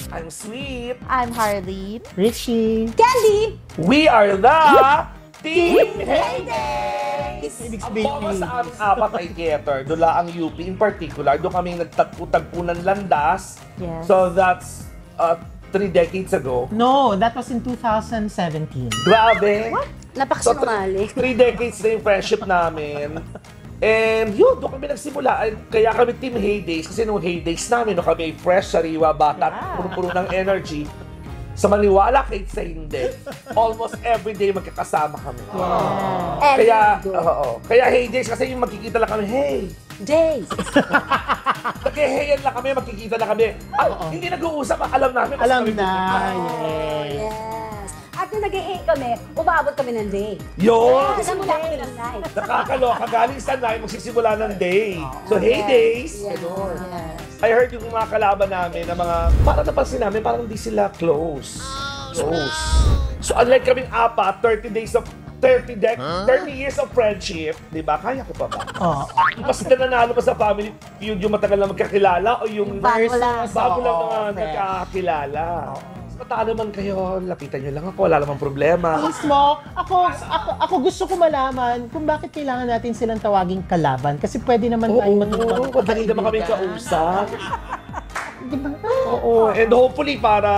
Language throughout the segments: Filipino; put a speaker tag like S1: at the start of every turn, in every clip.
S1: I'm Sweet.
S2: I'm Harley.
S3: Richie.
S4: Candy!
S1: We are the Team
S4: Heydays!
S1: Ang focus sa aming apat ay theater. Dula ang UP in particular. Doon kami nagtagpo-tagpo ng landas.
S2: Yes.
S1: So that's 3 decades ago.
S3: No, that was in 2017.
S1: Grabe!
S4: Napakasinumali.
S1: 3 decades na yung friendship namin. And yun, doon kami nagsimula. Kaya kami Team Heydays. Kasi nung Heydays namin, nung kami fresh, sariwa, bata, puro-puro ng energy. Sa maniwala kahit sa hindi, almost every day magkakasama kami. Kaya Heydays, kasi yung magkikita lang kami, hey!
S4: Days!
S1: Nag-heyan lang kami, magkikita lang kami. Hindi nag-uusap, alam namin.
S3: Alam na,
S4: Yes! At nung nag-i-hate kami, umabot kami ng day.
S1: Yun!
S4: Nagsimula kami ng night.
S1: Nakakaloka, galing sa night, magsisimula ng day. So, Heydays, ganun. I heard yung mga kalaban namin na mga, parang napansin namin, parang hindi sila close. So, unlike kaming apat, 30 years of friendship, di ba? Kaya ko pa ba? Mas nanalo pa sa family feud yung matagal na magkakilala o yung
S2: Bago lang.
S1: bago lang mga nagkakilala. Matalo man kayo, lapitan nyo lang ako, wala namang problema.
S3: Mismo, ako gusto ko malaman kung bakit kailangan natin silang tawaging kalaban. Kasi pwede naman tayo matulungan.
S1: Madali naman kami kausap. Oo, and hopefully para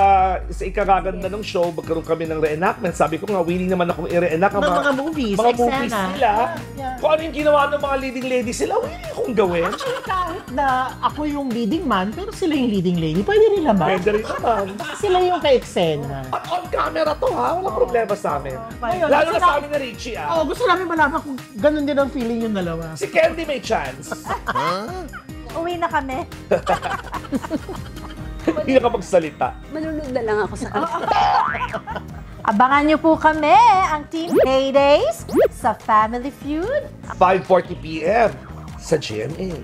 S1: sa ikagaganda ng show, magkaroon kami ng reenactment. Sabi ko nga, willing naman akong i-reenact ang
S3: Mga movies,
S1: mga
S3: eksena.
S1: movies nila. Kung ano yung ginawa ng mga leading ladies sila, willing akong gawin.
S3: Actually, kahit na ako yung leading man, pero sila yung leading lady, pwede rin naman.
S1: Pwede rin naman.
S3: Sila yung ka-eksena.
S1: At on camera to ha, walang problema sa amin.
S3: Ngayon,
S1: Lalo na
S3: gusto
S1: sa amin na Richie
S3: gusto namin malaman kung ganun din ang feeling yung dalawa.
S1: Si Candy may chance.
S2: Uwi na kami.
S1: Hindi na kapagsalita.
S4: Manunod na lang ako sa
S2: Abangan niyo po kami, ang Team Heydays, sa Family Feud.
S1: 5:40 PM sa GMA.